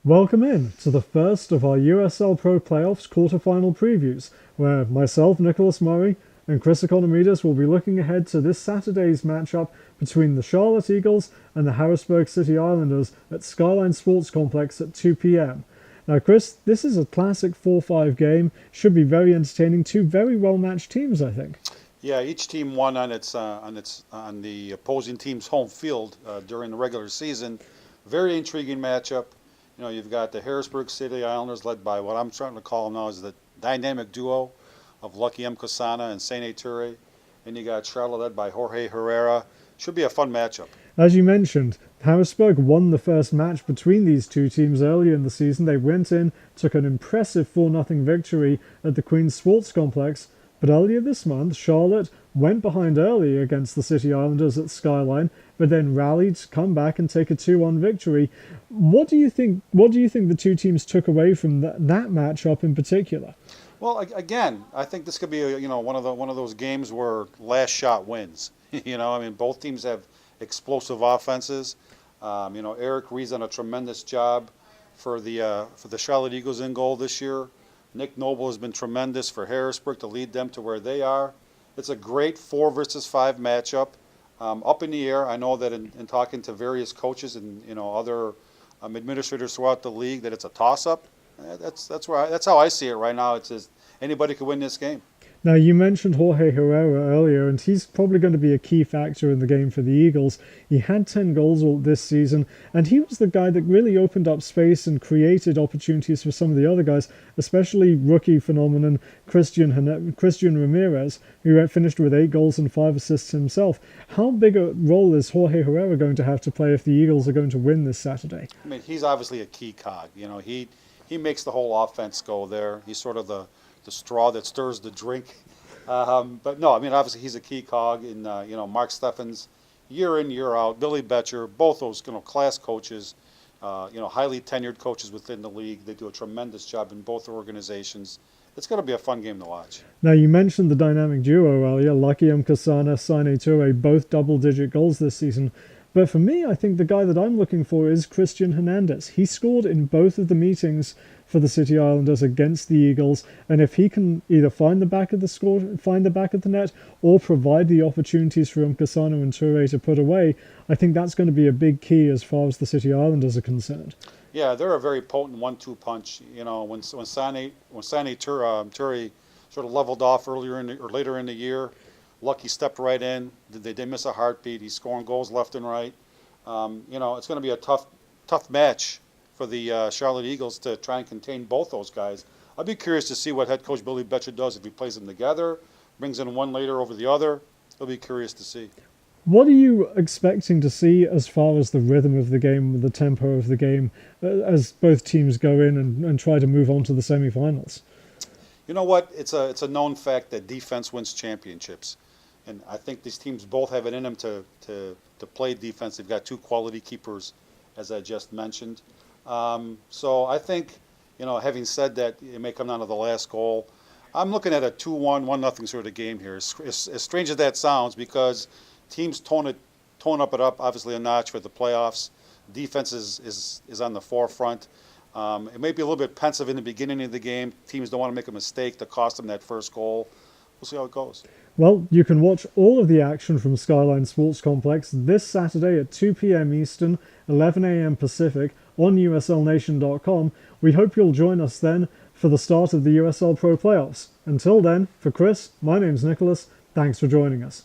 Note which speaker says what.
Speaker 1: Welcome in to the first of our USL PRO Playoffs quarterfinal previews, where myself, Nicholas Murray, and Chris Economides will be looking ahead to this Saturday's matchup between the Charlotte Eagles and the Harrisburg City Islanders at Skyline Sports Complex at 2 p.m. Now, Chris, this is a classic 4-5 game. Should be very entertaining. Two very well-matched teams, I think.
Speaker 2: Yeah, each team won on the opposing team's home field during the regular season. Very intriguing matchup. You know, you've got the Harrisburg City Islanders led by what I'm starting to call them now is the dynamic duo of Lucky M. Kasana and Saint Ture. And you got Charlotte led by Jorge Herrera. Should be a fun matchup.
Speaker 1: As you mentioned, Harrisburg won the first match between these two teams earlier in the season. They went in, took an impressive 4-0 victory at the Queen's Sports Complex. But earlier this month, Charlotte went behind early against the City Islanders at Skyline, but then rallied to come back and take a 2-1 victory. What do you think the two teams took away from that matchup in particular?
Speaker 2: Well, again, I think this could be one of those games where last shot wins. I mean, both teams have explosive offenses. Eric Reed's done a tremendous job for the Charlotte Eagles in goal this year. Nick Noble has been tremendous for Harrisburg to lead them to where they are. It's a great 4 versus 5 matchup. Up in the air. I know that in talking to various coaches and other administrators throughout the league, that it's a toss-up. That's how I see it right now. It's just anybody could win this game.
Speaker 1: Now, you mentioned Jorge Herrera earlier, and he's probably going to be a key factor in the game for the Eagles. He had 10 goals this season, and he was the guy that really opened up space and created opportunities for some of the other guys, especially rookie phenomenon Christian Ramirez, who finished with 8 goals and 5 assists himself. How big a role is Jorge Herrera going to have to play if the Eagles are going to win this Saturday?
Speaker 2: I mean, he's obviously a key cog. He makes the whole offense go there. He's sort of the straw that stirs the drink. But no, I mean, obviously he's a key cog in, Mark Steffens, year in, year out, Billy Betcher, both those, class coaches, highly tenured coaches within the league. They do a tremendous job in both organizations. It's going to be a fun game to watch.
Speaker 1: Now, you mentioned the dynamic duo earlier, Lucky M. Kasana, Saint Ture, both double-digit goals this season. But for me, I think the guy that I'm looking for is Christian Hernandez. He scored in both of the meetings for the City Islanders against the Eagles, and if he can either find the back of the net, or provide the opportunities for Kasana and Ture to put away, I think that's going to be a big key as far as the City Islanders are concerned.
Speaker 2: Yeah, they're a very potent 1-2 punch. When Saint Ture sort of leveled off later in the year, Lucky stepped right in. They didn't miss a heartbeat. He's scoring goals left and right. It's going to be a tough match for the Charlotte Eagles to try and contain both those guys. I'd be curious to see what head coach Billy Betcher does if he plays them together, brings in one later over the other. I'll be curious to see.
Speaker 1: What are you expecting to see as far as the rhythm of the game, the tempo of the game, as both teams go in and try to move on to the semifinals?
Speaker 2: You know what? It's a known fact that defense wins championships. And I think these teams both have it in them to play defense. They've got 2 quality keepers, as I just mentioned. So I think, having said that, it may come down to the last goal. I'm looking at a 2-1, 1-0 sort of game here. As strange as that sounds, because teams tone up obviously a notch for the playoffs. Defense is on the forefront. It may be a little bit pensive in the beginning of the game. Teams don't want to make a mistake to cost them that first goal. We'll see how it goes.
Speaker 1: Well, you can watch all of the action from Skyline Sports Complex this Saturday at 2 p.m. Eastern, 11 a.m. Pacific on USLNation.com. We hope you'll join us then for the start of the USL Pro Playoffs. Until then, for Chris, my name's Nicholas. Thanks for joining us.